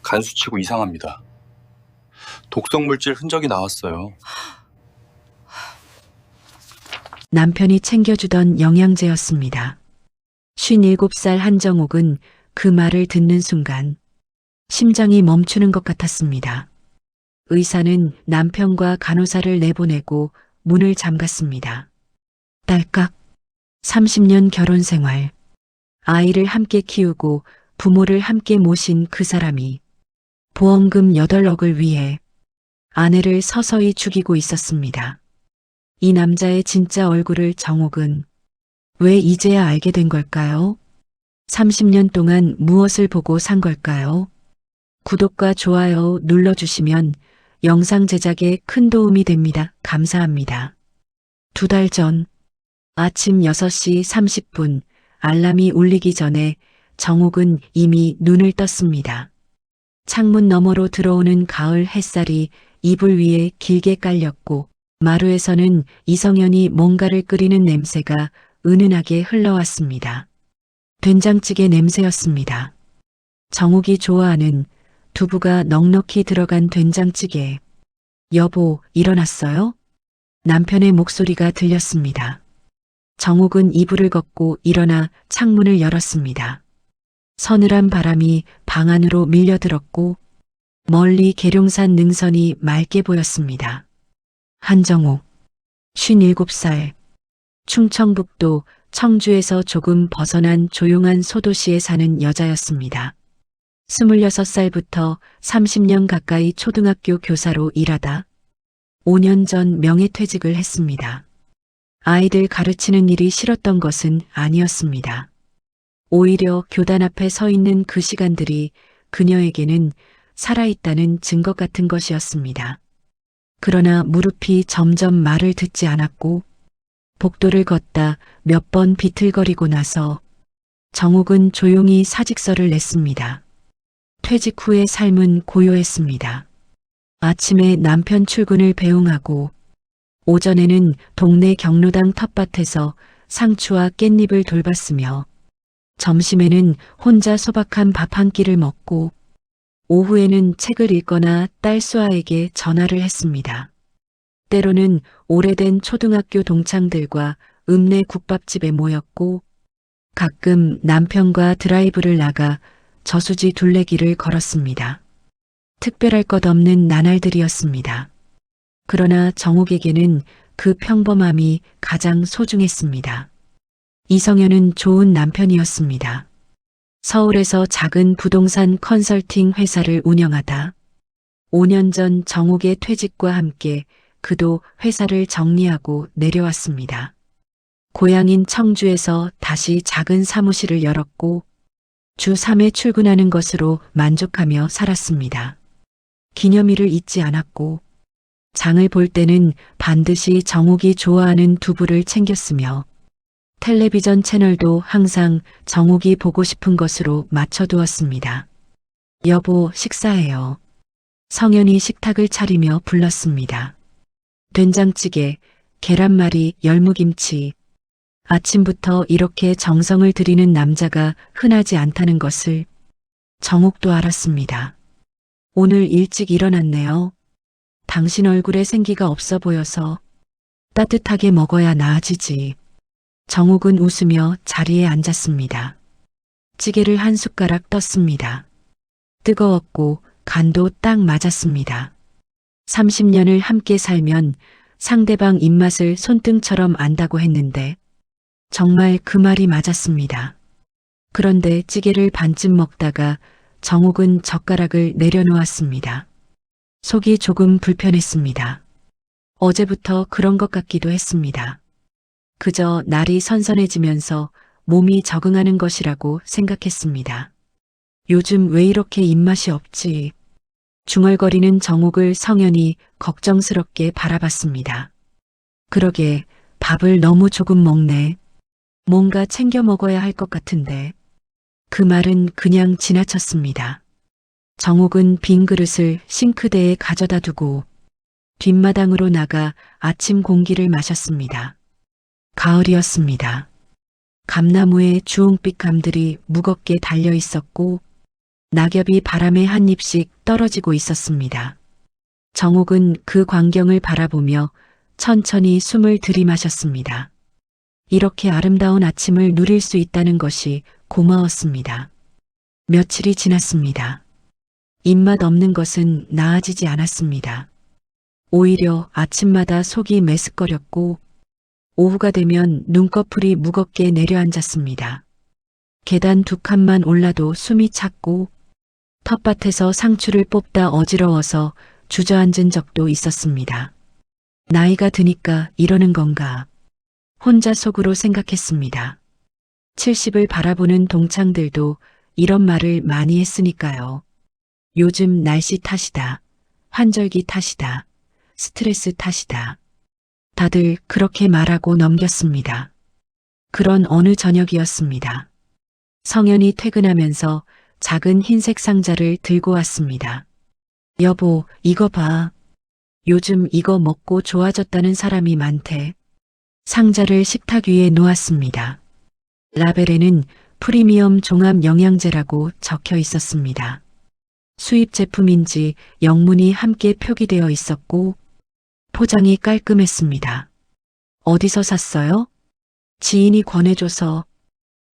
간 수치고 이상합니다. 독성 물질 흔적이 나왔어요. 남편이 챙겨주던 영양제였습니다. 57살 한정옥은 그 말을 듣는 순간 심장이 멈추는 것 같았습니다. 의사는 남편과 간호사를 내보내고 문을 잠갔습니다. 딸깍. 30년 결혼 생활. 아이를 함께 키우고 부모를 함께 모신 그 사람이 보험금 8억을 위해 아내를 서서히 죽이고 있었습니다. 이 남자의 진짜 얼굴을 정옥은 왜 이제야 알게 된 걸까요? 30년 동안 무엇을 보고 산 걸까요? 구독과 좋아요 눌러주시면 영상 제작에 큰 도움이 됩니다. 감사합니다. 2달 전 아침 6시 30분 알람이 울리기 전에 정옥은 이미 눈을 떴습니다. 창문 너머로 들어오는 가을 햇살이 이불 위에 길게 깔렸고 마루에서는 이성현이 뭔가를 끓이는 냄새가 은은하게 흘러왔습니다. 된장찌개 냄새였습니다. 정옥이 좋아하는 두부가 넉넉히 들어간 된장찌개. 여보, 일어났어요? 남편의 목소리가 들렸습니다. 정옥은 이불을 걷고 일어나 창문을 열었습니다. 서늘한 바람이 방 안으로 밀려들었고 멀리 계룡산 능선이 맑게 보였습니다. 한정옥, 57살, 충청북도 청주에서 조금 벗어난 조용한 소도시에 사는 여자였습니다. 26살부터 30년 가까이 초등학교 교사로 일하다 5년 전 명예퇴직을 했습니다. 아이들 가르치는 일이 싫었던 것은 아니었습니다. 오히려 교단 앞에 서 있는 그 시간들이 그녀에게는 살아있다는 증거 같은 것이었습니다. 그러나 무릎이 점점 말을 듣지 않았고 복도를 걷다 몇 번 비틀거리고 나서 정옥은 조용히 사직서를 냈습니다. 퇴직 후의 삶은 고요했습니다. 아침에 남편 출근을 배웅하고 오전에는 동네 경로당 텃밭에서 상추와 깻잎을 돌봤으며 점심에는 혼자 소박한 밥 한 끼를 먹고 오후에는 책을 읽거나 딸 수아에게 전화를 했습니다. 때로는 오래된 초등학교 동창들과 읍내 국밥집에 모였고 가끔 남편과 드라이브를 나가 저수지 둘레길을 걸었습니다. 특별할 것 없는 나날들이었습니다. 그러나 정옥에게는 그 평범함이 가장 소중했습니다. 이성현은 좋은 남편이었습니다. 서울에서 작은 부동산 컨설팅 회사를 운영하다 5년 전 정옥의 퇴직과 함께 그도 회사를 정리하고 내려왔습니다. 고향인 청주에서 다시 작은 사무실을 열었고 주 3회 출근하는 것으로 만족하며 살았습니다. 기념일을 잊지 않았고 장을 볼 때는 반드시 정옥이 좋아하는 두부를 챙겼으며 텔레비전 채널도 항상 정옥이 보고 싶은 것으로 맞춰두었습니다. 여보, 식사해요. 성현이 식탁을 차리며 불렀습니다. 된장찌개, 계란말이, 열무김치. 아침부터 이렇게 정성을 들이는 남자가 흔하지 않다는 것을 정옥도 알았습니다. 오늘 일찍 일어났네요. 당신 얼굴에 생기가 없어 보여서 따뜻하게 먹어야 나아지지. 정옥은 웃으며 자리에 앉았습니다. 찌개를 한 숟가락 떴습니다. 뜨거웠고 간도 딱 맞았습니다. 30년을 함께 살면 상대방 입맛을 손등처럼 안다고 했는데 정말 그 말이 맞았습니다. 그런데 찌개를 반쯤 먹다가 정옥은 젓가락을 내려놓았습니다. 속이 조금 불편했습니다. 어제부터 그런 것 같기도 했습니다. 그저 날이 선선해지면서 몸이 적응하는 것이라고 생각했습니다. 요즘 왜 이렇게 입맛이 없지? 중얼거리는 정옥을 성현이 걱정스럽게 바라봤습니다. 그러게 밥을 너무 조금 먹네. 뭔가 챙겨 먹어야 할 것 같은데. 그 말은 그냥 지나쳤습니다. 정옥은 빈 그릇을 싱크대에 가져다 두고 뒷마당으로 나가 아침 공기를 마셨습니다. 가을이었습니다. 감나무에 주홍빛 감들이 무겁게 달려 있었고 낙엽이 바람에 한 잎씩 떨어지고 있었습니다. 정옥은 그 광경을 바라보며 천천히 숨을 들이마셨습니다. 이렇게 아름다운 아침을 누릴 수 있다는 것이 고마웠습니다. 며칠이 지났습니다. 입맛 없는 것은 나아지지 않았습니다. 오히려 아침마다 속이 메스꺼렸고 오후가 되면 눈꺼풀이 무겁게 내려앉았습니다. 계단 두 칸만 올라도 숨이 찼고 텃밭에서 상추를 뽑다 어지러워서 주저앉은 적도 있었습니다. 나이가 드니까 이러는 건가? 혼자 속으로 생각했습니다. 70을 바라보는 동창들도 이런 말을 많이 했으니까요. 요즘 날씨 탓이다. 환절기 탓이다. 스트레스 탓이다. 다들 그렇게 말하고 넘겼습니다. 그런 어느 저녁이었습니다. 성현이 퇴근하면서 작은 흰색 상자를 들고 왔습니다. 여보, 이거 봐. 요즘 이거 먹고 좋아졌다는 사람이 많대. 상자를 식탁 위에 놓았습니다. 라벨에는 프리미엄 종합 영양제라고 적혀 있었습니다. 수입 제품인지 영문이 함께 표기되어 있었고 포장이 깔끔했습니다. 어디서 샀어요? 지인이 권해줘서.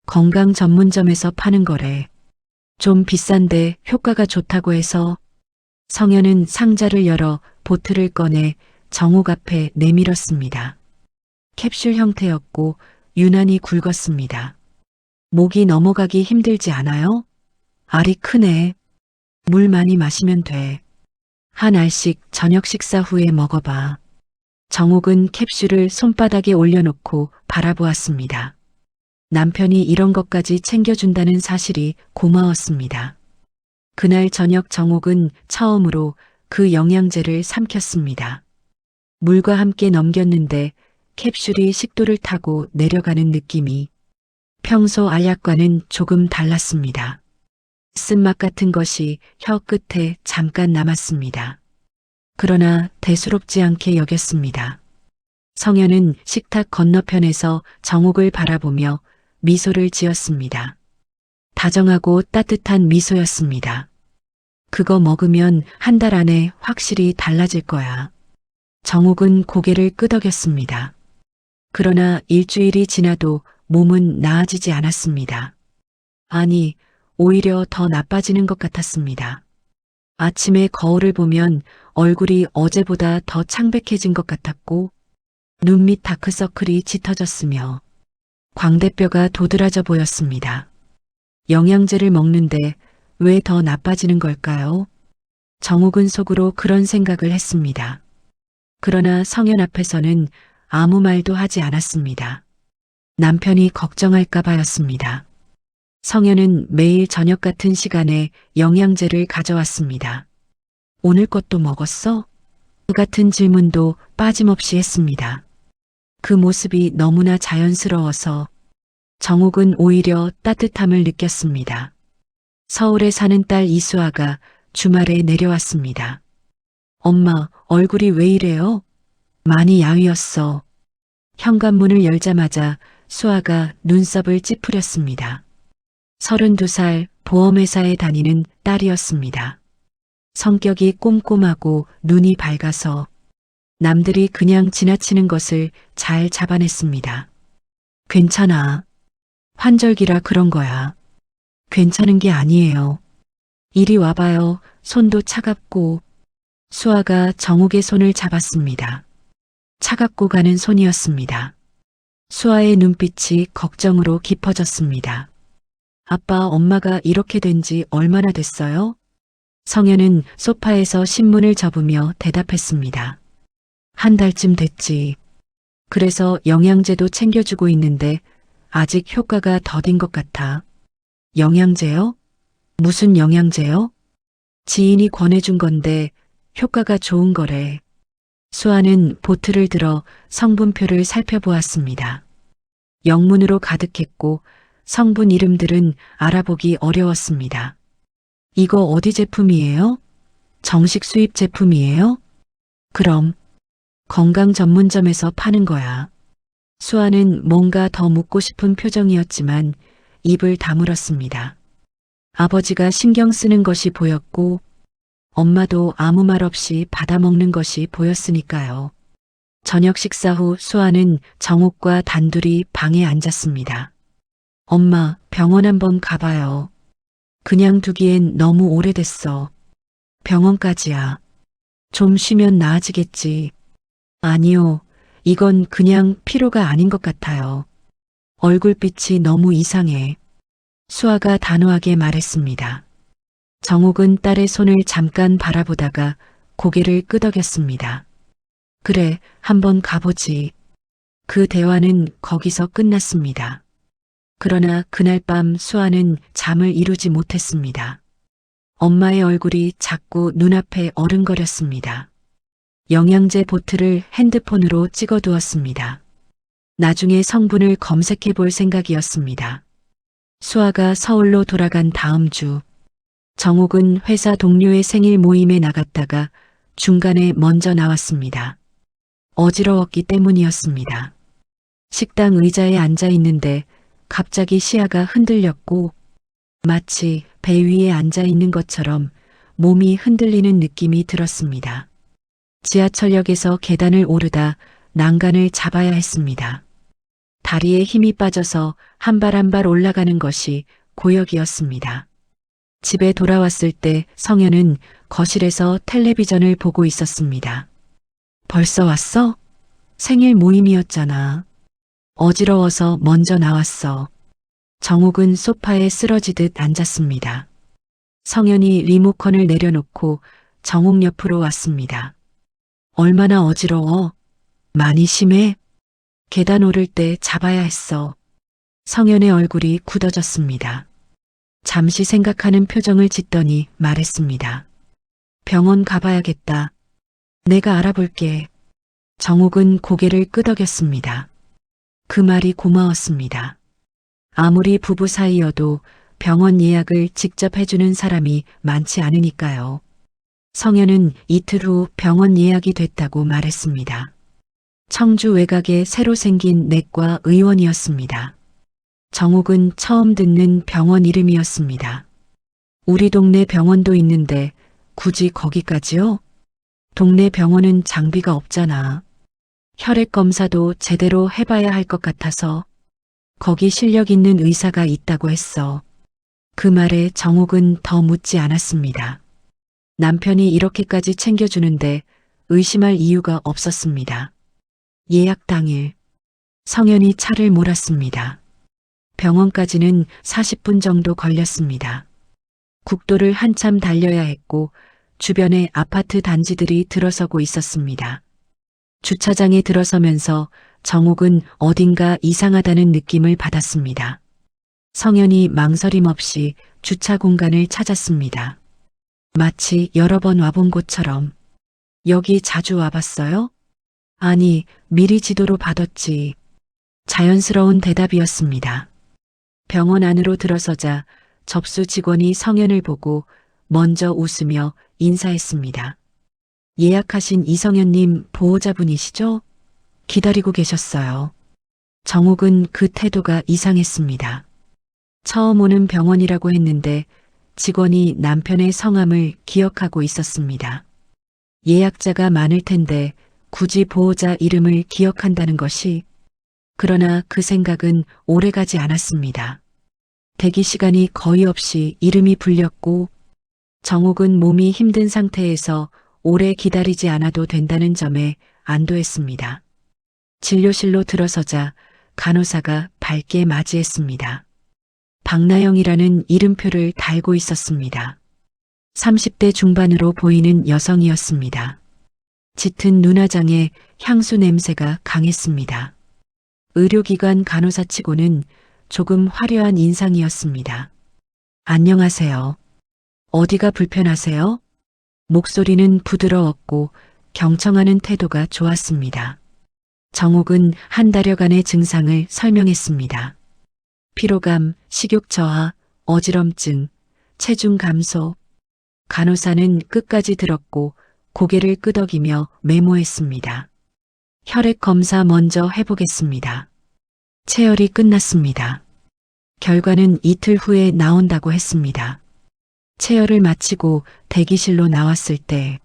건강 전문점에서 파는 거래. 좀 비싼데 효과가 좋다고 해서. 성현은 상자를 열어 보틀을 꺼내 정옥 앞에 내밀었습니다. 캡슐 형태였고 유난히 굵었습니다. 목이 넘어가기 힘들지 않아요? 알이 크네. 물 많이 마시면 돼. 한 알씩 저녁 식사 후에 먹어봐. 정옥은 캡슐을 손바닥에 올려놓고 바라보았습니다. 남편이 이런 것까지 챙겨준다는 사실이 고마웠습니다. 그날 저녁 정옥은 처음으로 그 영양제를 삼켰습니다. 물과 함께 넘겼는데 캡슐이 식도를 타고 내려가는 느낌이 평소 알약과는 조금 달랐습니다. 쓴맛 같은 것이 혀 끝에 잠깐 남았습니다. 그러나 대수롭지 않게 여겼습니다. 성현은 식탁 건너편에서 정옥을 바라보며 미소를 지었습니다. 다정하고 따뜻한 미소였습니다. 그거 먹으면 한 달 안에 확실히 달라질 거야. 정옥은 고개를 끄덕였습니다. 그러나 일주일이 지나도 몸은 나아지지 않았습니다. 아니, 오히려 더 나빠지는 것 같았습니다. 아침에 거울을 보면 얼굴이 어제보다 더 창백해진 것 같았고 눈 밑 다크서클이 짙어졌으며 광대뼈가 도드라져 보였습니다. 영양제를 먹는데 왜 더 나빠지는 걸까요? 정옥은 속으로 그런 생각을 했습니다. 그러나 성현 앞에서는 아무 말도 하지 않았습니다. 남편이 걱정할까 봐였습니다. 성현은 매일 저녁 같은 시간에 영양제를 가져왔습니다. 오늘 것도 먹었어? 그 같은 질문도 빠짐없이 했습니다. 그 모습이 너무나 자연스러워서 정옥은 오히려 따뜻함을 느꼈습니다. 서울에 사는 딸 이수아가 주말에 내려왔습니다. 엄마, 얼굴이 왜 이래요? 많이 야위었어. 현관문을 열자마자 수아가 눈썹을 찌푸렸습니다. 32살 보험회사에 다니는 딸이었습니다. 성격이 꼼꼼하고 눈이 밝아서 남들이 그냥 지나치는 것을 잘 잡아냈습니다. 괜찮아. 환절기라 그런 거야. 괜찮은 게 아니에요. 이리 와봐요. 손도 차갑고. 수아가 정옥의 손을 잡았습니다. 차갑고 가는 손이었습니다. 수아의 눈빛이 걱정으로 깊어졌습니다. 아빠, 엄마가 이렇게 된 지 얼마나 됐어요? 성현은 소파에서 신문을 접으며 대답했습니다. 한 달쯤 됐지. 그래서 영양제도 챙겨주고 있는데 아직 효과가 더딘 것 같아. 영양제요? 무슨 영양제요? 지인이 권해준 건데 효과가 좋은 거래. 수아는 보틀을 들어 성분표를 살펴보았습니다. 영문으로 가득했고 성분 이름들은 알아보기 어려웠습니다. 이거 어디 제품이에요? 정식 수입 제품이에요? 그럼 건강 전문점에서 파는 거야. 수아는 뭔가 더 묻고 싶은 표정이었지만 입을 다물었습니다. 아버지가 신경 쓰는 것이 보였고 엄마도 아무 말 없이 받아먹는 것이 보였으니까요. 저녁 식사 후 수아는 정옥과 단둘이 방에 앉았습니다. 엄마, 병원 한번 가봐요. 그냥 두기엔 너무 오래됐어. 병원까지야. 좀 쉬면 나아지겠지. 아니요. 이건 그냥 피로가 아닌 것 같아요. 얼굴빛이 너무 이상해. 수아가 단호하게 말했습니다. 정옥은 딸의 손을 잠깐 바라보다가 고개를 끄덕였습니다. 그래, 한번 가보지. 그 대화는 거기서 끝났습니다. 그러나 그날 밤 수아는 잠을 이루지 못했습니다. 엄마의 얼굴이 자꾸 눈앞에 어른거렸습니다. 영양제 보트를 핸드폰으로 찍어두었습니다. 나중에 성분을 검색해 볼 생각이었습니다. 수아가 서울로 돌아간 다음 주, 정옥은 회사 동료의 생일 모임에 나갔다가 중간에 먼저 나왔습니다. 어지러웠기 때문이었습니다. 식당 의자에 앉아 있는데 갑자기 시야가 흔들렸고 마치 배 위에 앉아 있는 것처럼 몸이 흔들리는 느낌이 들었습니다. 지하철역에서 계단을 오르다 난간을 잡아야 했습니다. 다리에 힘이 빠져서 한 발 한 발 올라가는 것이 고역이었습니다. 집에 돌아왔을 때 성현은 거실에서 텔레비전을 보고 있었습니다. 벌써 왔어? 생일 모임이었잖아. 어지러워서 먼저 나왔어. 정옥은 소파에 쓰러지듯 앉았습니다. 성현이 리모컨을 내려놓고 정옥 옆으로 왔습니다. 얼마나 어지러워? 많이 심해? 계단 오를 때 잡아야 했어. 성현의 얼굴이 굳어졌습니다. 잠시 생각하는 표정을 짓더니 말했습니다. 병원 가봐야겠다. 내가 알아볼게. 정옥은 고개를 끄덕였습니다. 그 말이 고마웠습니다. 아무리 부부 사이여도 병원 예약을 직접 해주는 사람이 많지 않으니까요. 성현은 이틀 후 병원 예약이 됐다고 말했습니다. 청주 외곽에 새로 생긴 내과 의원이었습니다. 정옥은 처음 듣는 병원 이름이었습니다. 우리 동네 병원도 있는데 굳이 거기까지요? 동네 병원은 장비가 없잖아. 혈액 검사도 제대로 해봐야 할 것 같아서 거기 실력 있는 의사가 있다고 했어. 그 말에 정옥은 더 묻지 않았습니다. 남편이 이렇게까지 챙겨주는데 의심할 이유가 없었습니다. 예약 당일 성현이 차를 몰았습니다. 병원까지는 40분 정도 걸렸습니다. 국도를 한참 달려야 했고 주변에 아파트 단지들이 들어서고 있었습니다. 주차장에 들어서면서 정옥은 어딘가 이상하다는 느낌을 받았습니다. 성현이 망설임 없이 주차 공간을 찾았습니다. 마치 여러 번 와본 곳처럼. 여기 자주 와봤어요? 아니, 미리 지도로 봐뒀지. 자연스러운 대답이었습니다. 병원 안으로 들어서자 접수 직원이 성현을 보고 먼저 웃으며 인사했습니다. 예약하신 이성현님 보호자분이시죠? 기다리고 계셨어요. 정옥은 그 태도가 이상했습니다. 처음 오는 병원이라고 했는데 직원이 남편의 성함을 기억하고 있었습니다. 예약자가 많을 텐데 굳이 보호자 이름을 기억한다는 것이, 그러나 그 생각은 오래가지 않았습니다. 대기 시간이 거의 없이 이름이 불렸고 정옥은 몸이 힘든 상태에서 오래 기다리지 않아도 된다는 점에 안도했습니다. 진료실로 들어서자 간호사가 밝게 맞이했습니다. 박나영이라는 이름표를 달고 있었습니다. 30대 중반으로 보이는 여성이었습니다. 짙은 눈화장에 향수 냄새가 강했습니다. 의료기관 간호사치고는 조금 화려한 인상이었습니다. 안녕하세요. 어디가 불편하세요? 목소리는 부드러웠고 경청하는 태도가 좋았습니다. 정옥은 한 달여간의 증상을 설명했습니다. 피로감, 식욕 저하, 어지럼증, 체중 감소. 간호사는 끝까지 들었고 고개를 끄덕이며 메모했습니다. 혈액 검사 먼저 해보겠습니다. 체열이 끝났습니다. 결과는 이틀 후에 나온다고 했습니다. 체열을 마치고 대기실로 나왔을 때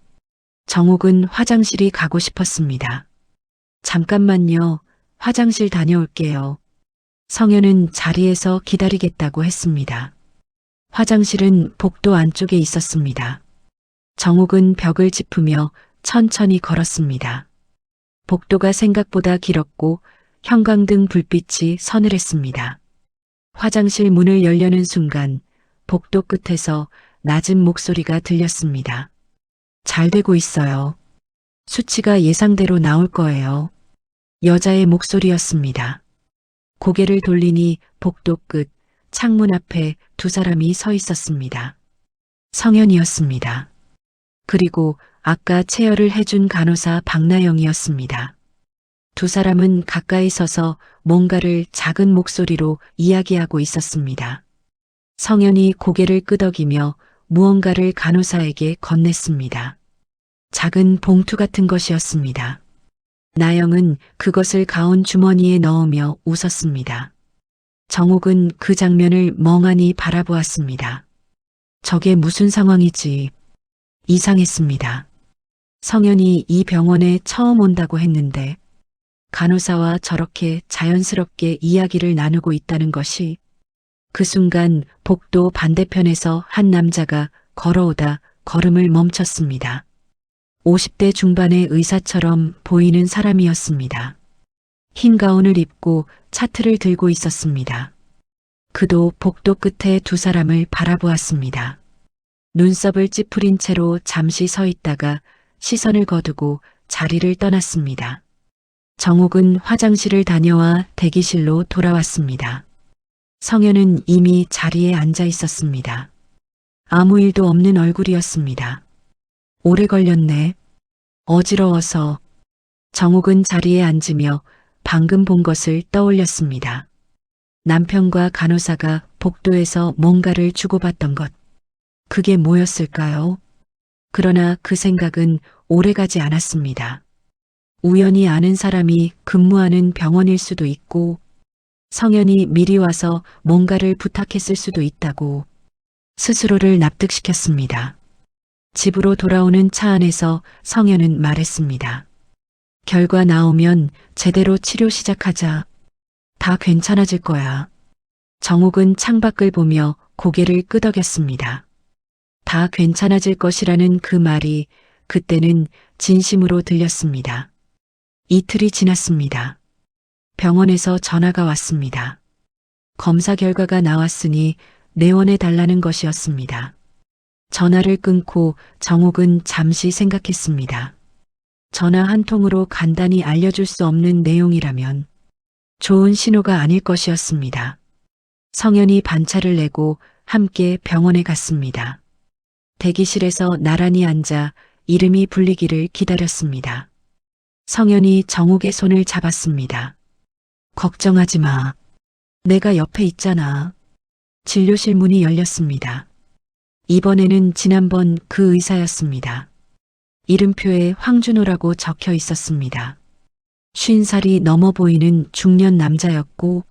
정옥은 화장실이 가고 싶었습니다. 잠깐만요. 화장실 다녀올게요. 성현은 자리에서 기다리겠다고 했습니다. 화장실은 복도 안쪽에 있었습니다. 정옥은 벽을 짚으며 천천히 걸었습니다. 복도가 생각보다 길었고 형광등 불빛이 서늘했습니다. 화장실 문을 열려는 순간 복도 끝에서 낮은 목소리가 들렸습니다. 잘 되고 있어요. 수치가 예상대로 나올 거예요. 여자의 목소리였습니다. 고개를 돌리니 복도 끝 창문 앞에 두 사람이 서 있었습니다. 성현이었습니다. 그리고 아까 체열을 해준 간호사 박나영이었습니다. 두 사람은 가까이 서서 뭔가를 작은 목소리로 이야기하고 있었습니다. 성현이 고개를 끄덕이며 무언가를 간호사에게 건넸습니다. 작은 봉투 같은 것이었습니다. 나영은 그것을 가운 주머니에 넣으며 웃었습니다. 정옥은 그 장면을 멍하니 바라보았습니다. 저게 무슨 상황이지? 이상했습니다. 성현이 이 병원에 처음 온다고 했는데 간호사와 저렇게 자연스럽게 이야기를 나누고 있다는 것이 그 순간 복도 반대편에서 한 남자가 걸어오다 걸음을 멈췄습니다. 50대 중반의 의사처럼 보이는 사람이었습니다. 흰 가운을 입고 차트를 들고 있었습니다. 그도 복도 끝에 두 사람을 바라보았습니다. 눈썹을 찌푸린 채로 잠시 서 있다가 시선을 거두고 자리를 떠났습니다. 정옥은 화장실을 다녀와 대기실로 돌아왔습니다. 성현은 이미 자리에 앉아 있었습니다. 아무 일도 없는 얼굴이었습니다. 오래 걸렸네. 어지러워서. 정옥은 자리에 앉으며 방금 본 것을 떠올렸습니다. 남편과 간호사가 복도에서 뭔가를 주고받던 것. 그게 뭐였을까요? 그러나 그 생각은 오래가지 않았습니다. 우연히 아는 사람이 근무하는 병원일 수도 있고 성현이 미리 와서 뭔가를 부탁했을 수도 있다고 스스로를 납득시켰습니다. 집으로 돌아오는 차 안에서 성현은 말했습니다. 결과 나오면 제대로 치료 시작하자. 다 괜찮아질 거야. 정옥은 창밖을 보며 고개를 끄덕였습니다. 다 괜찮아질 것이라는 그 말이 그때는 진심으로 들렸습니다. 이틀이 지났습니다. 병원에서 전화가 왔습니다. 검사 결과가 나왔으니 내원해 달라는 것이었습니다. 전화를 끊고 정옥은 잠시 생각했습니다. 전화 한 통으로 간단히 알려줄 수 없는 내용이라면 좋은 신호가 아닐 것이었습니다. 성현이 반차를 내고 함께 병원에 갔습니다. 대기실에서 나란히 앉아 이름이 불리기를 기다렸습니다. 성현이 정옥의 손을 잡았습니다. 걱정하지 마. 내가 옆에 있잖아. 진료실 문이 열렸습니다. 이번에는 지난번 그 의사였습니다. 이름표에 황준호라고 적혀 있었습니다. 50살이 넘어 보이는 중년 남자였고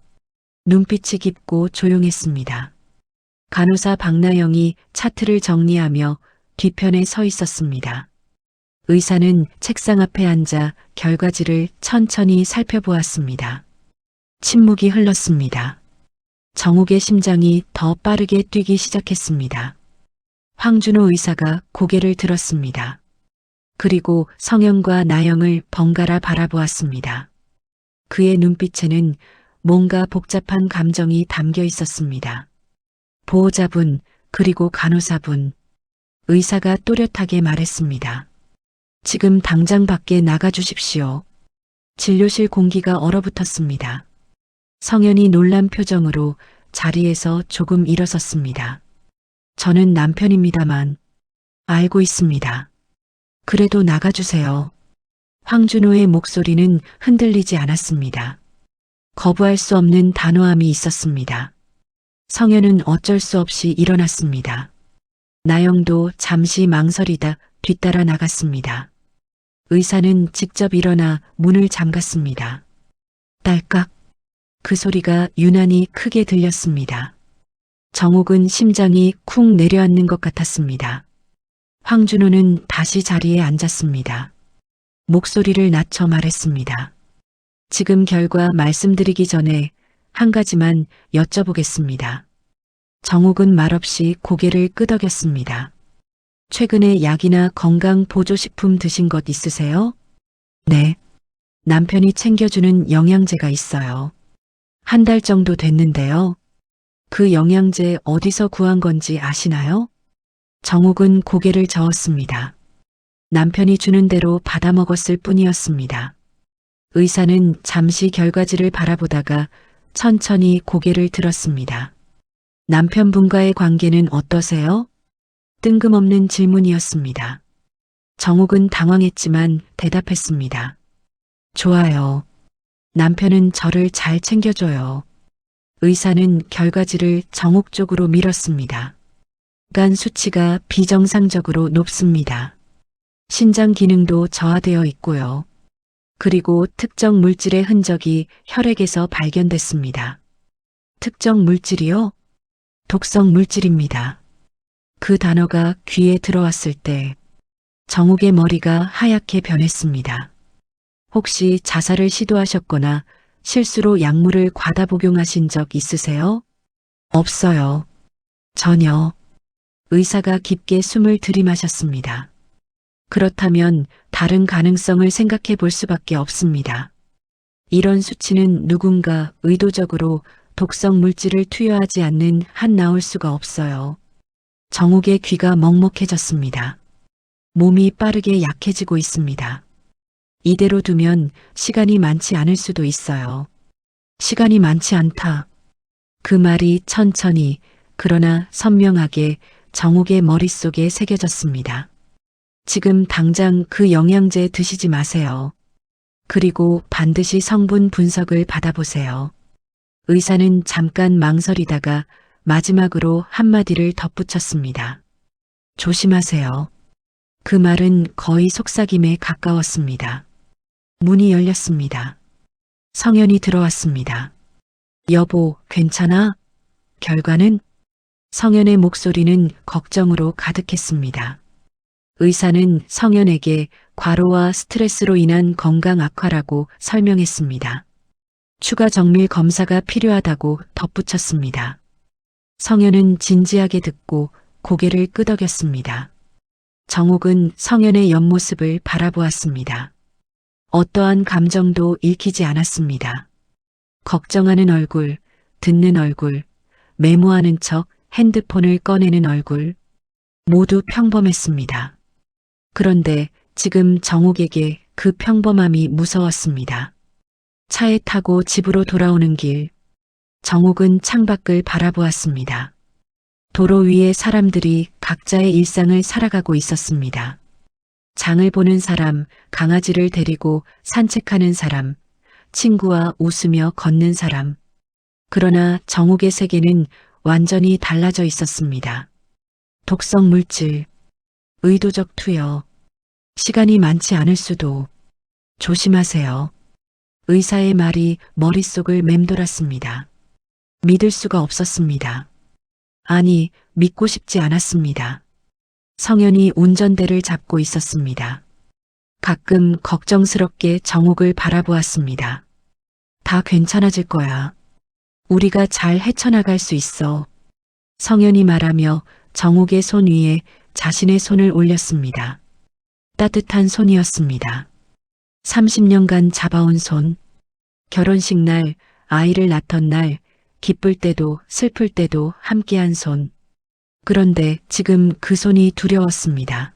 눈빛이 깊고 조용했습니다. 간호사 박나영이 차트를 정리하며 뒤편에 서 있었습니다. 의사는 책상 앞에 앉아 결과지를 천천히 살펴보았습니다. 침묵이 흘렀습니다. 정옥의 심장이 더 빠르게 뛰기 시작했습니다. 황준호 의사가 고개를 들었습니다. 그리고 성현과 나영을 번갈아 바라보았습니다. 그의 눈빛에는 뭔가 복잡한 감정이 담겨 있었습니다. 보호자분, 그리고 간호사분. 의사가 또렷하게 말했습니다. 지금 당장 밖에 나가 주십시오. 진료실 공기가 얼어붙었습니다. 성현이 놀란 표정으로 자리에서 조금 일어섰습니다. 저는 남편입니다만 알고 있습니다. 그래도 나가주세요. 황준호의 목소리는 흔들리지 않았습니다. 거부할 수 없는 단호함이 있었습니다. 성현은 어쩔 수 없이 일어났습니다. 나영도 잠시 망설이다 뒤따라 나갔습니다. 의사는 직접 일어나 문을 잠갔습니다. 딸깍. 그 소리가 유난히 크게 들렸습니다. 정옥은 심장이 쿵 내려앉는 것 같았습니다. 황준호는 다시 자리에 앉았습니다. 목소리를 낮춰 말했습니다. 지금 결과 말씀드리기 전에 한 가지만 여쭤보겠습니다. 정옥은 말없이 고개를 끄덕였습니다. 최근에 약이나 건강보조식품 드신 것 있으세요? 네. 남편이 챙겨주는 영양제가 있어요. 한 달 정도 됐는데요. 그 영양제 어디서 구한 건지 아시나요? 정옥은 고개를 저었습니다. 남편이 주는 대로 받아먹었을 뿐이었습니다. 의사는 잠시 결과지를 바라보다가 천천히 고개를 들었습니다. 남편분과의 관계는 어떠세요? 뜬금없는 질문이었습니다. 정옥은 당황했지만 대답했습니다. 좋아요. 남편은 저를 잘 챙겨줘요. 의사는 결과지를 정옥 쪽으로 밀었습니다. 간 수치가 비정상적으로 높습니다. 신장 기능도 저하되어 있고요. 그리고 특정 물질의 흔적이 혈액에서 발견됐습니다. 특정 물질이요? 독성 물질입니다. 그 단어가 귀에 들어왔을 때 정옥의 머리가 하얗게 변했습니다. 혹시 자살을 시도하셨거나 실수로 약물을 과다 복용하신 적 있으세요? 없어요. 전혀. 의사가 깊게 숨을 들이마셨습니다. 그렇다면 다른 가능성을 생각해 볼 수밖에 없습니다. 이런 수치는 누군가 의도적으로 독성 물질을 투여하지 않는 한 나올 수가 없어요. 정옥의 귀가 먹먹해졌습니다. 몸이 빠르게 약해지고 있습니다. 이대로 두면 시간이 많지 않을 수도 있어요. 시간이 많지 않다. 그 말이 천천히 그러나 선명하게 정옥의 머릿속에 새겨졌습니다. 지금 당장 그 영양제 드시지 마세요. 그리고 반드시 성분 분석을 받아보세요. 의사는 잠깐 망설이다가 마지막으로 한마디를 덧붙였습니다. 조심하세요. 그 말은 거의 속삭임에 가까웠습니다. 문이 열렸습니다. 성현이 들어왔습니다. 여보, 괜찮아? 결과는? 성현의 목소리는 걱정으로 가득했습니다. 의사는 성현에게 과로와 스트레스로 인한 건강 악화라고 설명했습니다. 추가 정밀 검사가 필요하다고 덧붙였습니다. 성현은 진지하게 듣고 고개를 끄덕였습니다. 정옥은 성현의 옆모습을 바라보았습니다. 어떠한 감정도 읽히지 않았습니다. 걱정하는 얼굴, 듣는 얼굴, 메모하는 척 핸드폰을 꺼내는 얼굴, 모두 평범했습니다. 그런데 지금 정옥에게 그 평범함이 무서웠습니다. 차에 타고 집으로 돌아오는 길, 정옥은 창밖을 바라보았습니다. 도로 위에 사람들이 각자의 일상을 살아가고 있었습니다. 장을 보는 사람, 강아지를 데리고 산책하는 사람, 친구와 웃으며 걷는 사람. 그러나 정옥의 세계는 완전히 달라져 있었습니다. 독성 물질, 의도적 투여, 시간이 많지 않을 수도. 조심하세요. 의사의 말이 머릿속을 맴돌았습니다. 믿을 수가 없었습니다. 아니, 믿고 싶지 않았습니다. 성현이 운전대를 잡고 있었습니다. 가끔 걱정스럽게 정옥을 바라보았습니다. 다 괜찮아질 거야. 우리가 잘 헤쳐나갈 수 있어. 성현이 말하며 정옥의 손 위에 자신의 손을 올렸습니다. 따뜻한 손이었습니다. 30년간 잡아온 손. 결혼식 날, 아이를 낳던 날, 기쁠 때도 슬플 때도 함께한 손. 그런데 지금 그 손이 두려웠습니다.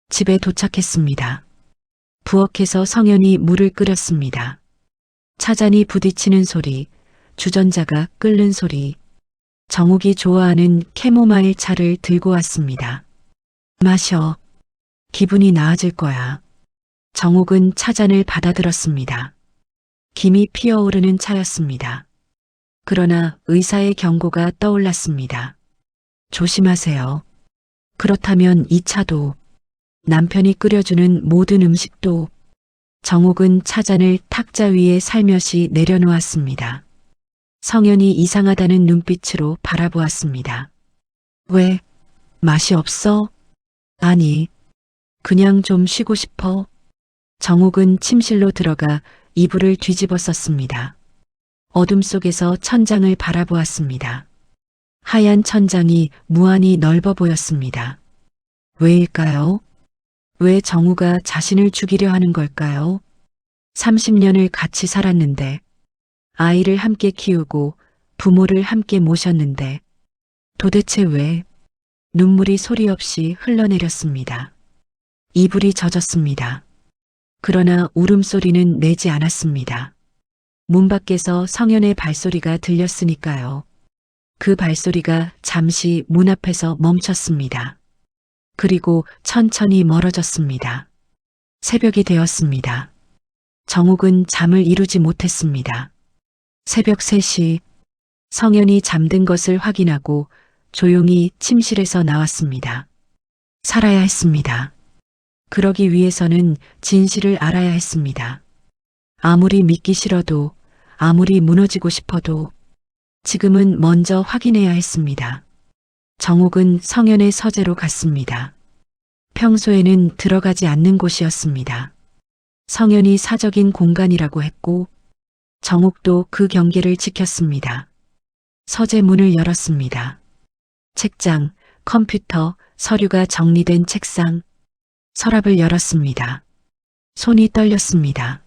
집에 도착했습니다. 부엌에서 성현이 물을 끓였습니다. 차잔이 부딪히는 소리, 주전자가 끓는 소리. 정옥이 좋아하는 캐모마일 차를 들고 왔습니다. 마셔. 기분이 나아질 거야. 정옥은 차잔을 받아들었습니다. 김이 피어오르는 차였습니다. 그러나 의사의 경고가 떠올랐습니다. 조심하세요. 그렇다면 이 차도, 남편이 끓여주는 모든 음식도. 정옥은 차잔을 탁자 위에 살며시 내려놓았습니다. 성현이 이상하다는 눈빛으로 바라보았습니다. 왜? 맛이 없어? 아니, 그냥 좀 쉬고 싶어. 정욱은 침실로 들어가 이불을 뒤집어 썼습니다. 어둠 속에서 천장을 바라보았습니다. 하얀 천장이 무한히 넓어 보였습니다. 왜일까요? 왜 정우가 자신을 죽이려 하는 걸까요? 30년을 같이 살았는데, 아이를 함께 키우고 부모를 함께 모셨는데, 도대체 왜? 눈물이 소리 없이 흘러내렸습니다. 이불이 젖었습니다. 그러나 울음소리는 내지 않았습니다. 문 밖에서 성현의 발소리가 들렸으니까요. 그 발소리가 잠시 문 앞에서 멈췄습니다. 그리고 천천히 멀어졌습니다. 새벽이 되었습니다. 정욱은 잠을 이루지 못했습니다. 새벽 3시 성현이 잠든 것을 확인하고 조용히 침실에서 나왔습니다. 살아야 했습니다. 그러기 위해서는 진실을 알아야 했습니다. 아무리 믿기 싫어도, 아무리 무너지고 싶어도 지금은 먼저 확인해야 했습니다. 정욱은 성현의 서재로 갔습니다. 평소에는 들어가지 않는 곳이었습니다. 성현이 사적인 공간이라고 했고 정욱도 그 경계를 지켰습니다. 서재 문을 열었습니다. 책장, 컴퓨터, 서류가 정리된 책상, 서랍을 열었습니다. 손이 떨렸습니다.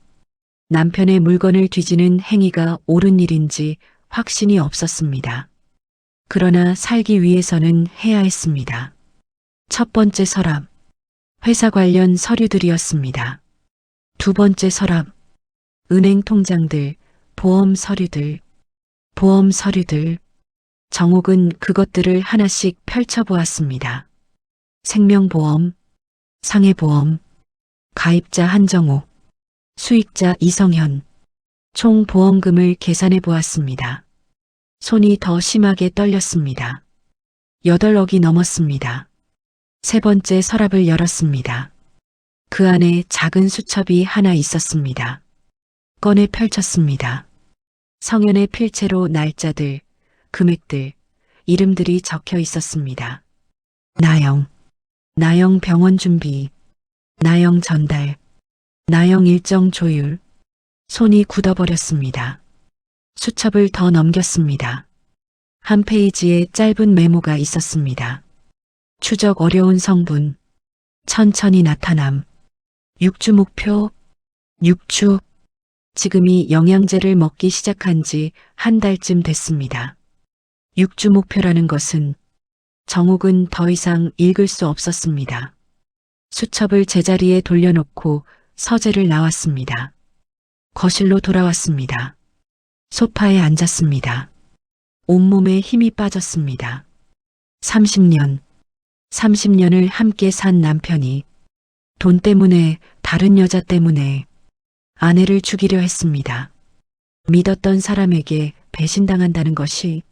남편의 물건을 뒤지는 행위가 옳은 일인지 확신이 없었습니다. 그러나 살기 위해서는 해야 했습니다. 첫 번째 서랍, 회사 관련 서류들이었습니다. 두 번째 서랍, 은행 통장들, 보험 서류들. 정욱은 그것들을 하나씩 펼쳐보았습니다. 생명보험, 상해보험, 가입자 한정호, 수익자 이성현, 총 보험금을 계산해 보았습니다. 손이 더 심하게 떨렸습니다. 8억이 넘었습니다. 세 번째 서랍을 열었습니다. 그 안에 작은 수첩이 하나 있었습니다. 꺼내 펼쳤습니다. 성현의 필체로 날짜들, 금액들, 이름들이 적혀 있었습니다. 나영 병원 준비, 나영 전달, 나영 일정 조율. 손이 굳어버렸습니다. 수첩을 더 넘겼습니다. 한 페이지에 짧은 메모가 있었습니다. 추적 어려운 성분, 천천히 나타남, 6주 목표, 6주. 지금이 영양제를 먹기 시작한 지 한 달쯤 됐습니다. 6주 목표라는 것은 정욱은 더 이상 읽을 수 없었습니다. 수첩을 제자리에 돌려놓고 서재를 나왔습니다. 거실로 돌아왔습니다. 소파에 앉았습니다. 온몸에 힘이 빠졌습니다. 30년을 함께 산 남편이 돈 때문에, 다른 여자 때문에 아내를 죽이려 했습니다. 믿었던 사람에게 배신당한다는 것이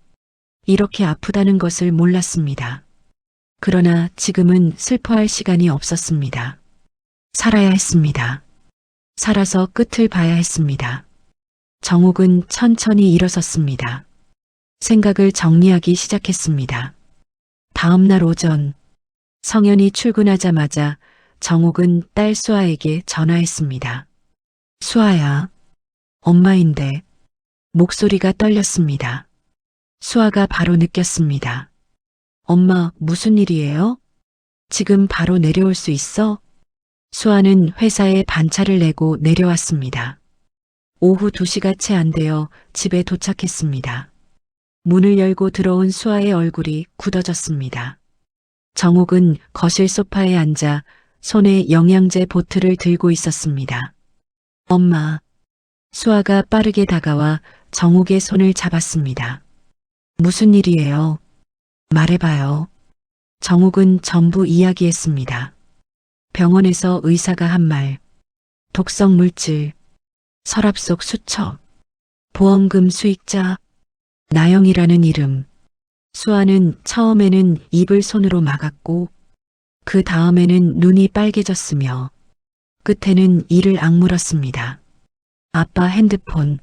이렇게 아프다는 것을 몰랐습니다. 그러나 지금은 슬퍼할 시간이 없었습니다. 살아야 했습니다. 살아서 끝을 봐야 했습니다. 정욱은 천천히 일어섰습니다. 생각을 정리하기 시작했습니다. 다음 날 오전, 성현이 출근하자마자 정욱은 딸 수아에게 전화했습니다. 수아야, 엄마인데. 목소리가 떨렸습니다. 수아가 바로 느꼈습니다. 엄마, 무슨 일이에요? 지금 바로 내려올 수 있어? 수아는 회사에 반차를 내고 내려왔습니다. 오후 2시가 채 안 되어 집에 도착했습니다. 문을 열고 들어온 수아의 얼굴이 굳어졌습니다. 정욱은 거실 소파에 앉아 손에 영양제 보틀을 들고 있었습니다. 엄마. 수아가 빠르게 다가와 정욱의 손을 잡았습니다. 무슨 일이에요? 말해봐요. 정욱은 전부 이야기했습니다. 병원에서 의사가 한 말, 독성 물질, 서랍 속 수첩, 보험금 수익자, 나영이라는 이름. 수아는 처음에는 입을 손으로 막았고 그 다음에는 눈이 빨개졌으며 끝에는 이를 악물었습니다. 아빠 핸드폰.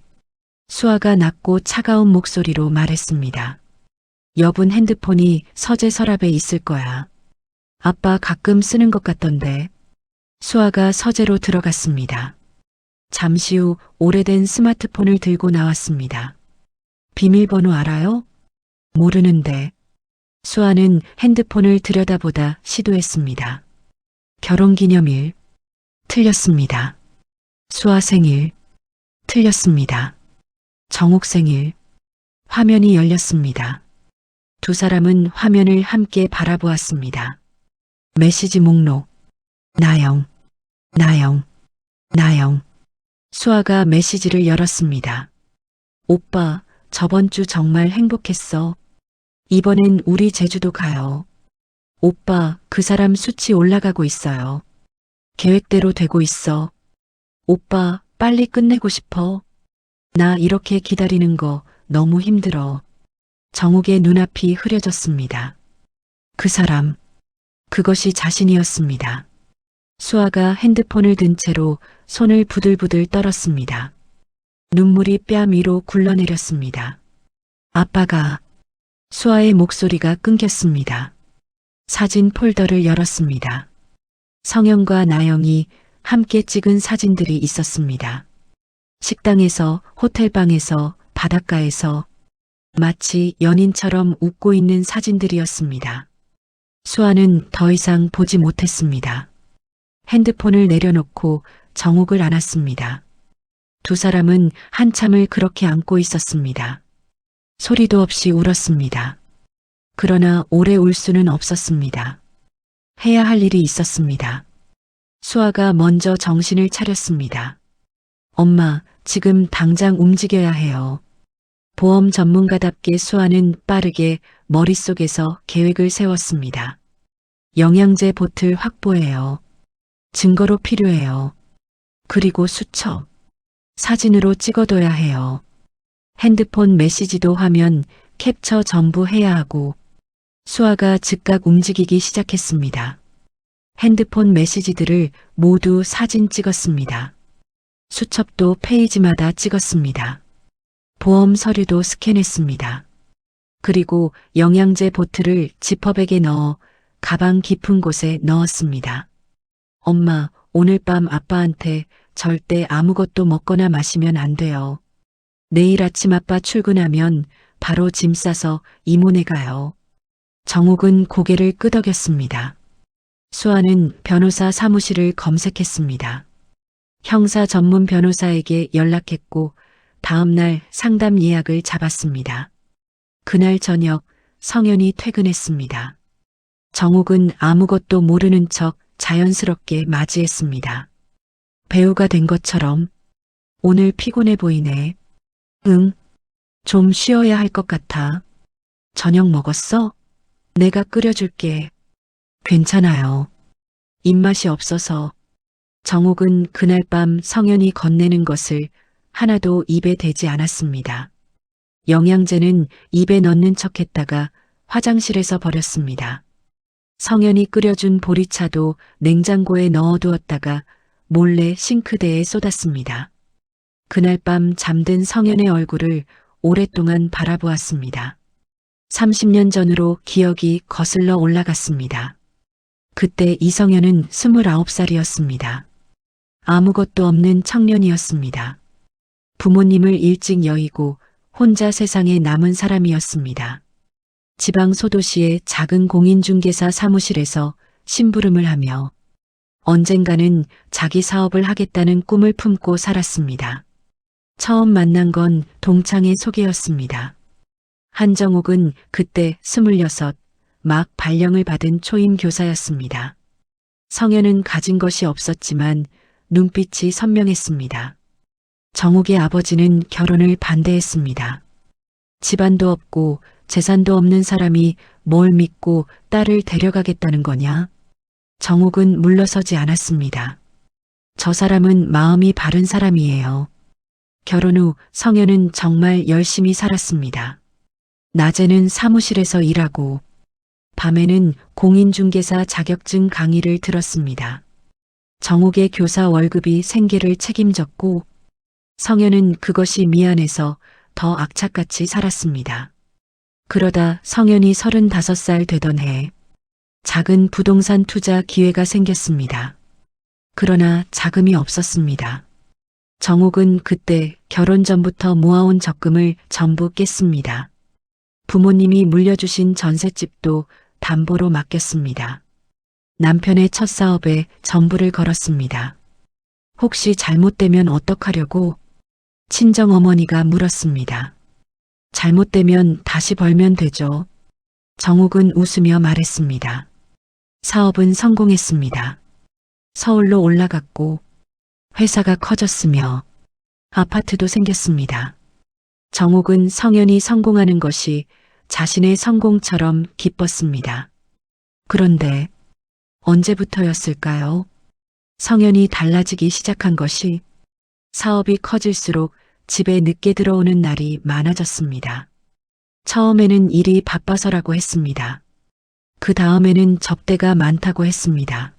수아가 낮고 차가운 목소리로 말했습니다. 여분 핸드폰이 서재 서랍에 있을 거야. 아빠 가끔 쓰는 것 같던데. 수아가 서재로 들어갔습니다. 잠시 후 오래된 스마트폰을 들고 나왔습니다. 비밀번호 알아요? 모르는데. 수아는 핸드폰을 들여다보다 시도했습니다. 결혼기념일. 틀렸습니다. 수아 생일. 틀렸습니다. 정옥 생일. 화면이 열렸습니다. 두 사람은 화면을 함께 바라보았습니다. 메시지 목록. 나영, 나영, 나영. 수아가 메시지를 열었습니다. 오빠, 저번 주 정말 행복했어. 이번엔 우리 제주도 가요. 오빠, 그 사람 수치 올라가고 있어요. 계획대로 되고 있어. 오빠, 빨리 끝내고 싶어. 나 이렇게 기다리는 거 너무 힘들어. 정욱의 눈앞이 흐려졌습니다. 그 사람, 그것이 자신이었습니다. 수아가 핸드폰을 든 채로 손을 부들부들 떨었습니다. 눈물이 뺨 위로 굴러내렸습니다. 아빠가. 수아의 목소리가 끊겼습니다. 사진 폴더를 열었습니다. 성현과 나영이 함께 찍은 사진들이 있었습니다. 식당에서, 호텔방에서, 바닷가에서 마치 연인처럼 웃고 있는 사진들이었습니다. 수아는 더 이상 보지 못했습니다. 핸드폰을 내려놓고 정욱을 안았습니다. 두 사람은 한참을 그렇게 안고 있었습니다. 소리도 없이 울었습니다. 그러나 오래 울 수는 없었습니다. 해야 할 일이 있었습니다. 수아가 먼저 정신을 차렸습니다. 엄마, 지금 당장 움직여야 해요. 보험 전문가답게 수아는 빠르게 머릿속에서 계획을 세웠습니다. 영양제 보틀 확보해요. 증거로 필요해요. 그리고 수첩. 사진으로 찍어둬야 해요. 핸드폰 메시지도 화면 캡처 전부 해야 하고. 수아가 즉각 움직이기 시작했습니다. 핸드폰 메시지들을 모두 사진 찍었습니다. 수첩도 페이지마다 찍었습니다. 보험 서류도 스캔했습니다. 그리고 영양제 보틀을 지퍼백에 넣어 가방 깊은 곳에 넣었습니다. 엄마, 오늘 밤 아빠한테 절대 아무것도 먹거나 마시면 안 돼요. 내일 아침 아빠 출근하면 바로 짐 싸서 이모네 가요. 정욱은 고개를 끄덕였습니다. 수아는 변호사 사무실을 검색했습니다. 형사 전문 변호사에게 연락했고 다음 날 상담 예약을 잡았습니다. 그날 저녁 성현이 퇴근했습니다. 정욱은 아무것도 모르는 척 자연스럽게 맞이했습니다. 배우가 된 것처럼. 오늘 피곤해 보이네. 응. 좀 쉬어야 할 것 같아. 저녁 먹었어? 내가 끓여줄게. 괜찮아요. 입맛이 없어서. 정욱은 그날 밤 성현이 건네는 것을 하나도 입에 대지 않았습니다. 영양제는 입에 넣는 척했다가 화장실에서 버렸습니다. 성현이 끓여준 보리차도 냉장고에 넣어두었다가 몰래 싱크대에 쏟았습니다. 그날 밤 잠든 성현의 얼굴을 오랫동안 바라보았습니다. 30년 전으로 기억이 거슬러 올라갔습니다. 그때 이성현은 29살이었습니다. 아무것도 없는 청년이었습니다. 부모님을 일찍 여의고 혼자 세상에 남은 사람이었습니다. 지방 소도시의 작은 공인중개사 사무실에서 심부름을 하며 언젠가는 자기 사업을 하겠다는 꿈을 품고 살았습니다. 처음 만난 건 동창의 소개였습니다. 한정욱은 그때 26, 막 발령을 받은 초임 교사였습니다. 성현은 가진 것이 없었지만 눈빛이 선명했습니다. 정욱의 아버지는 결혼을 반대했습니다. 집안도 없고 재산도 없는 사람이 뭘 믿고 딸을 데려가겠다는 거냐? 정욱은 물러서지 않았습니다. 저 사람은 마음이 바른 사람이에요. 결혼 후 성현은 정말 열심히 살았습니다. 낮에는 사무실에서 일하고 밤에는 공인중개사 자격증 강의를 들었습니다. 정욱의 교사 월급이 생계를 책임졌고 성현은 그것이 미안해서 더 악착같이 살았습니다. 그러다 성현이 35살 되던 해 작은 부동산 투자 기회가 생겼습니다. 그러나 자금이 없었습니다. 정옥은 그때 결혼 전부터 모아온 적금을 전부 깼습니다. 부모님이 물려주신 전셋집도 담보로 맡겼습니다. 남편의 첫 사업에 전부를 걸었습니다. 혹시 잘못되면 어떡하려고? 친정어머니가 물었습니다. 잘못되면 다시 벌면 되죠. 정옥은 웃으며 말했습니다. 사업은 성공했습니다. 서울로 올라갔고 회사가 커졌으며 아파트도 생겼습니다. 정옥은 성현이 성공하는 것이 자신의 성공처럼 기뻤습니다. 그런데 언제부터였을까요? 성현이 달라지기 시작한 것이 사업이 커질수록 집에 늦게 들어오는 날이 많아졌습니다. 처음에는 일이 바빠서라고 했습니다. 그 다음에는 접대가 많다고 했습니다.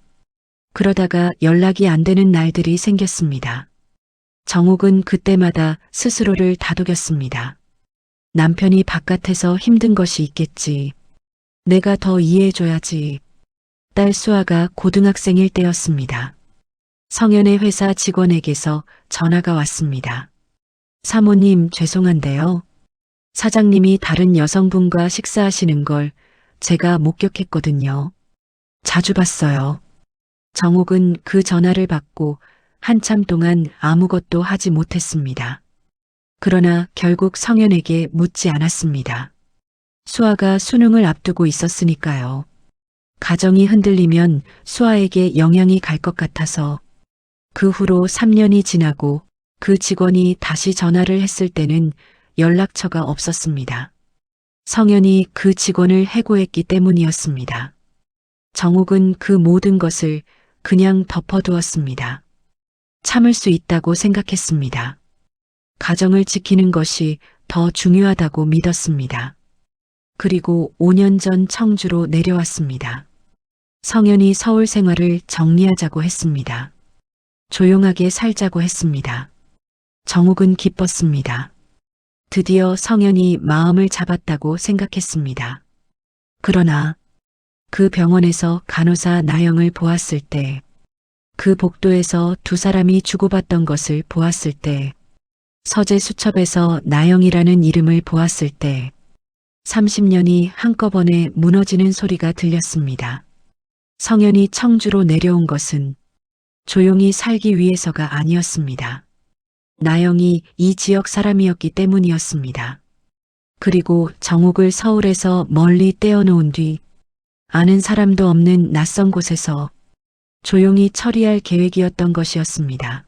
그러다가 연락이 안 되는 날들이 생겼습니다. 정옥은 그때마다 스스로를 다독였습니다. 남편이 바깥에서 힘든 것이 있겠지. 내가 더 이해해줘야지. 딸 수아가 고등학생일 때였습니다. 성현의 회사 직원에게서 전화가 왔습니다. 사모님 죄송한데요. 사장님이 다른 여성분과 식사하시는 걸 제가 목격했거든요. 자주 봤어요. 정옥은 그 전화를 받고 한참 동안 아무것도 하지 못했습니다. 그러나 결국 성현에게 묻지 않았습니다. 수아가 수능을 앞두고 있었으니까요. 가정이 흔들리면 수아에게 영향이 갈 것 같아서 그 후로 3년이 지나고 그 직원이 다시 전화를 했을 때는 연락처가 없었습니다. 성현이 그 직원을 해고했기 때문이었습니다. 정옥은 그 모든 것을 그냥 덮어두었습니다. 참을 수 있다고 생각했습니다. 가정을 지키는 것이 더 중요하다고 믿었습니다. 그리고 5년 전 청주로 내려왔습니다. 성현이 서울 생활을 정리하자고 했습니다. 조용하게 살자고 했습니다. 정옥은 기뻤습니다. 드디어 성현이 마음을 잡았다고 생각했습니다. 그러나 그 병원에서 간호사 나영을 보았을 때, 그 복도에서 두 사람이 주고받던 것을 보았을 때, 서재 수첩에서 나영이라는 이름을 보았을 때, 30년이 한꺼번에 무너지는 소리가 들렸습니다. 성현이 청주로 내려온 것은 조용히 살기 위해서가 아니었습니다. 나영이 이 지역 사람이었기 때문이었습니다. 그리고 정옥을 서울에서 멀리 떼어놓은 뒤 아는 사람도 없는 낯선 곳에서 조용히 처리할 계획이었던 것이었습니다.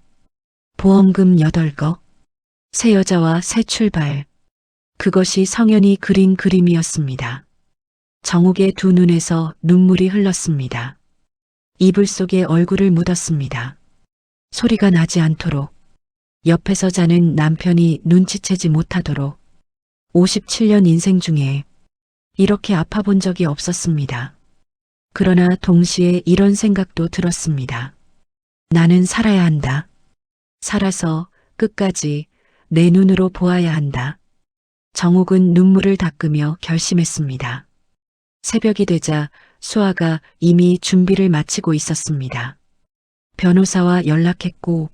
보험금 8거, 새 여자와 새 출발. 그것이 성현이 그린 그림이었습니다. 정옥의 두 눈에서 눈물이 흘렀습니다. 이불 속에 얼굴을 묻었습니다. 소리가 나지 않도록, 옆에서 자는 남편이 눈치채지 못하도록. 57년 인생 중에 이렇게 아파본 적이 없었습니다. 그러나 동시에 이런 생각도 들었습니다. 나는 살아야 한다. 살아서 끝까지 내 눈으로 보아야 한다. 정옥은 눈물을 닦으며 결심했습니다. 새벽이 되자 수아가 이미 준비를 마치고 있었습니다. 변호사와 연락했고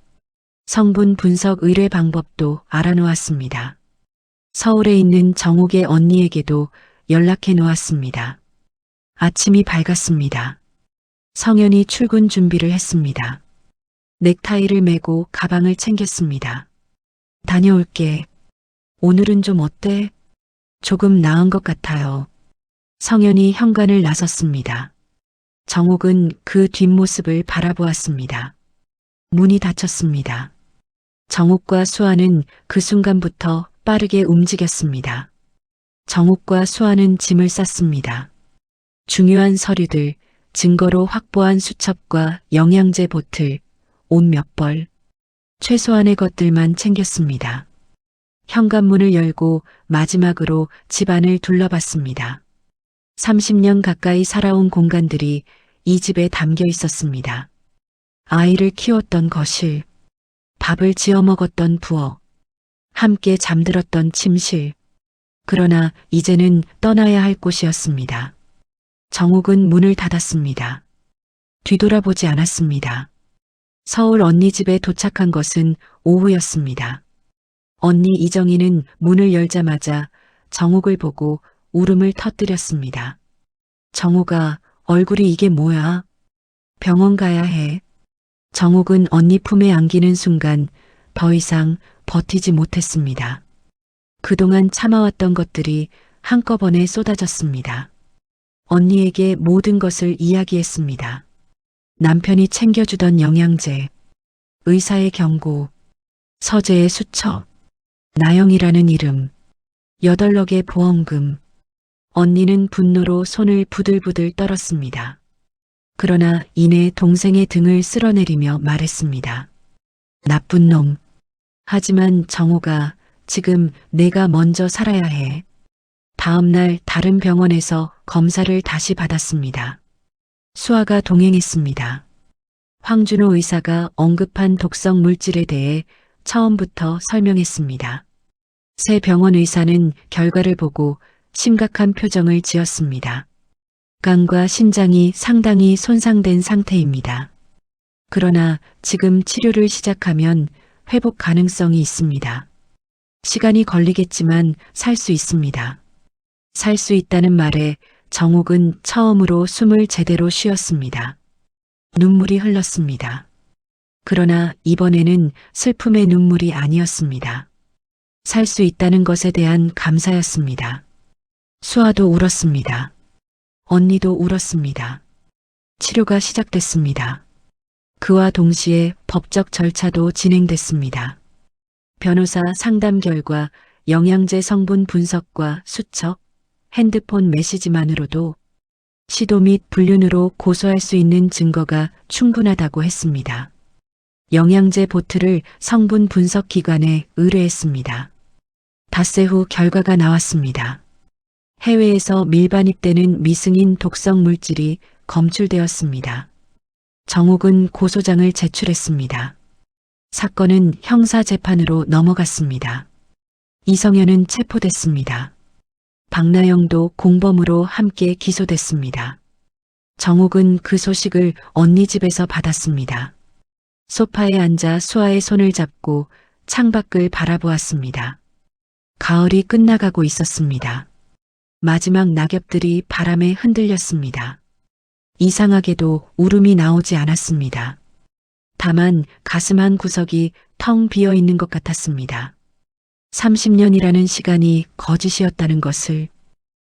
성분 분석 의뢰 방법도 알아놓았습니다. 서울에 있는 정옥의 언니에게도 연락해 놓았습니다. 아침이 밝았습니다. 성현이 출근 준비를 했습니다. 넥타이를 매고 가방을 챙겼습니다. 다녀올게. 오늘은 좀 어때? 조금 나은 것 같아요. 성현이 현관을 나섰습니다. 정옥은 그 뒷모습을 바라보았습니다. 문이 닫혔습니다. 정옥과 수아는 그 순간부터 빠르게 움직였습니다. 정옥과 수아는 짐을 쌌습니다. 중요한 서류들, 증거로 확보한 수첩과 영양제 보틀, 옷 몇 벌, 최소한의 것들만 챙겼습니다. 현관문을 열고 마지막으로 집안을 둘러봤습니다. 30년 가까이 살아온 공간들이 이 집에 담겨 있었습니다. 아이를 키웠던 거실, 밥을 지어 먹었던 부엌, 함께 잠들었던 침실. 그러나 이제는 떠나야 할 곳이었습니다. 정욱은 문을 닫았습니다. 뒤돌아보지 않았습니다. 서울 언니 집에 도착한 것은 오후였습니다. 언니 이정희는 문을 열자마자 정욱을 보고 울음을 터뜨렸습니다. 정욱아, 얼굴이 이게 뭐야? 병원 가야 해. 정욱은 언니 품에 안기는 순간 더 이상 버티지 못했습니다. 그동안 참아왔던 것들이 한꺼번에 쏟아졌습니다. 언니에게 모든 것을 이야기했습니다. 남편이 챙겨주던 영양제, 의사의 경고, 서재의 수첩, 나영이라는 이름, 8억의 보험금. 언니는 분노로 손을 부들부들 떨었습니다. 그러나 이내 동생의 등을 쓸어내리며 말했습니다. 나쁜 놈. 하지만 정호가 지금 내가 먼저 살아야 해. 다음 날 다른 병원에서 검사를 다시 받았습니다. 수아가 동행했습니다. 황준호 의사가 언급한 독성 물질에 대해 처음부터 설명했습니다. 새 병원 의사는 결과를 보고 심각한 표정을 지었습니다.肝과 신장이 상당히 손상된 상태입니다. 그러나 지금 치료를 시작하면 회복 가능성이 있습니다. 시간이 걸리겠지만 살 수 있습니다. 살 수 있다는 말에 정욱은 처음으로 숨을 제대로 쉬었습니다. 눈물이 흘렀습니다. 그러나 이번에는 슬픔의 눈물이 아니었습니다. 살 수 있다는 것에 대한 감사였습니다. 수아도 울었습니다. 언니도 울었습니다. 치료가 시작됐습니다. 그와 동시에 법적 절차도 진행됐습니다. 변호사 상담 결과 영양제 성분 분석과 수첩, 핸드폰 메시지만으로도 시도 및 불륜으로 고소할 수 있는 증거가 충분하다고 했습니다. 영양제 보트를 성분 분석 기관에 의뢰했습니다. 닷새 후 결과가 나왔습니다. 해외에서 밀반입되는 미승인 독성 물질이 검출되었습니다. 정욱은 고소장을 제출했습니다. 사건은 형사재판으로 넘어갔습니다. 이성현은 체포됐습니다. 박나영도 공범으로 함께 기소됐습니다. 정욱은 그 소식을 언니 집에서 받았습니다. 소파에 앉아 수아의 손을 잡고 창밖을 바라보았습니다. 가을이 끝나가고 있었습니다. 마지막 낙엽들이 바람에 흔들렸습니다. 이상하게도 울음이 나오지 않았습니다. 다만 가슴 한 구석이 텅 비어 있는 것 같았습니다. 30년이라는 시간이 거짓이었다는 것을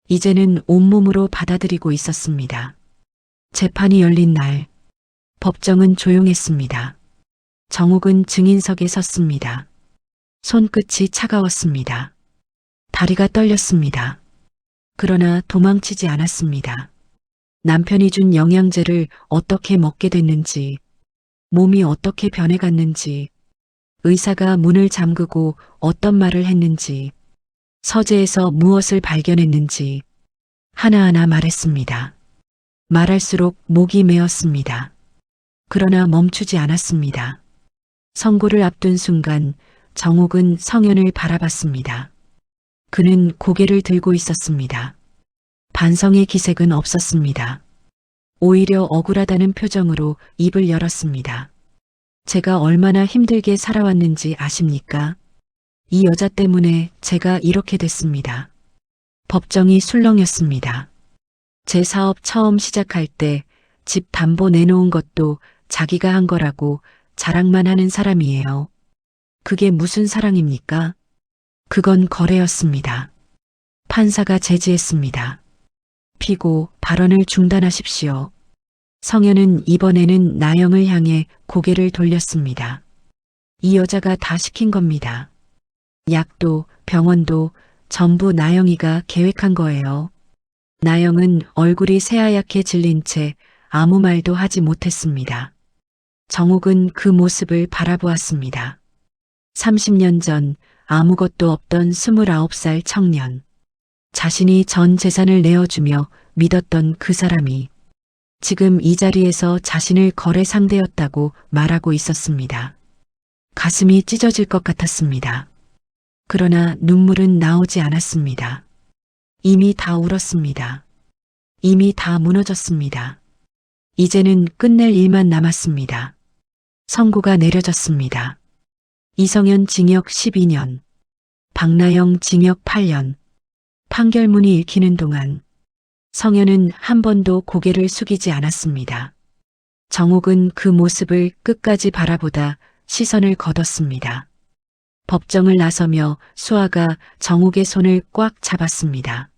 이제는 온몸으로 받아들이고 있었습니다. 재판이 열린 날, 법정은 조용했습니다. 정욱은 증인석에 섰습니다. 손끝이 차가웠습니다. 다리가 떨렸습니다. 그러나 도망치지 않았습니다. 남편이 준 영양제를 어떻게 먹게 됐는지, 몸이 어떻게 변해갔는지, 의사가 문을 잠그고 어떤 말을 했는지, 서재에서 무엇을 발견했는지 하나하나 말했습니다. 말할수록 목이 메었습니다. 그러나 멈추지 않았습니다. 선고를 앞둔 순간 정욱은 성현을 바라봤습니다. 그는 고개를 들고 있었습니다. 반성의 기색은 없었습니다. 오히려 억울하다는 표정으로 입을 열었습니다. 제가 얼마나 힘들게 살아왔는지 아십니까? 이 여자 때문에 제가 이렇게 됐습니다. 법정이 술렁였습니다. 제 사업 처음 시작할 때 집 담보 내놓은 것도 자기가 한 거라고 자랑만 하는 사람이에요. 그게 무슨 사랑입니까? 그건 거래였습니다. 판사가 제지했습니다. 피고 발언을 중단하십시오. 성현은 이번에는 나영을 향해 고개를 돌렸습니다. 이 여자가 다 시킨 겁니다. 약도 병원도 전부 나영이가 계획한 거예요. 나영은 얼굴이 새하얗게 질린 채 아무 말도 하지 못했습니다. 정욱은 그 모습을 바라보았습니다. 30년 전 아무것도 없던 29살 청년. 자신이 전 재산을 내어주며 믿었던 그 사람이 지금 이 자리에서 자신을 거래 상대였다고 말하고 있었습니다. 가슴이 찢어질 것 같았습니다. 그러나 눈물은 나오지 않았습니다. 이미 다 울었습니다. 이미 다 무너졌습니다. 이제는 끝낼 일만 남았습니다. 선고가 내려졌습니다. 이성현 징역 12년, 박나영 징역 8년. 판결문이 읽히는 동안 성현은 한 번도 고개를 숙이지 않았습니다. 정옥은 그 모습을 끝까지 바라보다 시선을 거뒀습니다. 법정을 나서며 수아가 정옥의 손을 꽉 잡았습니다.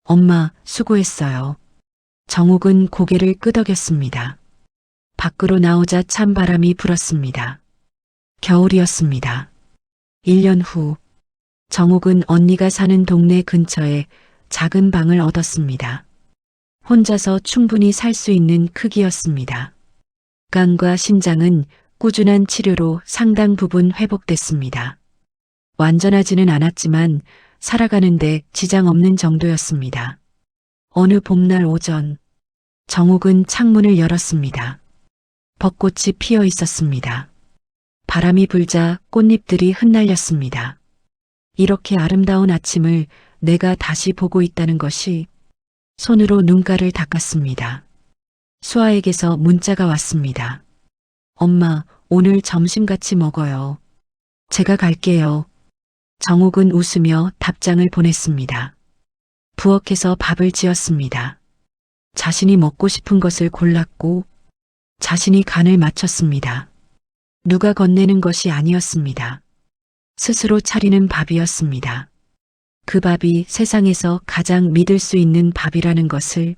엄마, 수고했어요. 정옥은 고개를 끄덕였습니다. 밖으로 나오자 찬바람이 불었습니다. 겨울이었습니다. 1년 후, 정옥은 언니가 사는 동네 근처에 작은 방을 얻었습니다. 혼자서 충분히 살 수 있는 크기였습니다.肝과 신장은 꾸준한 치료로 상당 부분 회복됐습니다. 완전하지는 않았지만 살아가는데 지장 없는 정도였습니다. 어느 봄날 오전, 정옥은 창문을 열었습니다. 벚꽃이 피어 있었습니다. 바람이 불자 꽃잎들이 흩날렸습니다. 이렇게 아름다운 아침을 내가 다시 보고 있다는 것이. 손으로 눈가를 닦았습니다. 수아에게서 문자가 왔습니다. 엄마, 오늘 점심 같이 먹어요. 제가 갈게요. 정옥은 웃으며 답장을 보냈습니다. 부엌에서 밥을 지었습니다. 자신이 먹고 싶은 것을 골랐고 자신이 간을 맞췄습니다. 누가 건네는 것이 아니었습니다. 스스로 차리는 밥이었습니다. 그 밥이 세상에서 가장 믿을 수 있는 밥이라는 것을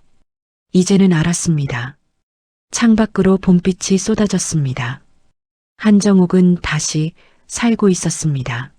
이제는 알았습니다. 창밖으로 봄빛이 쏟아졌습니다. 한정옥은 다시 살고 있었습니다.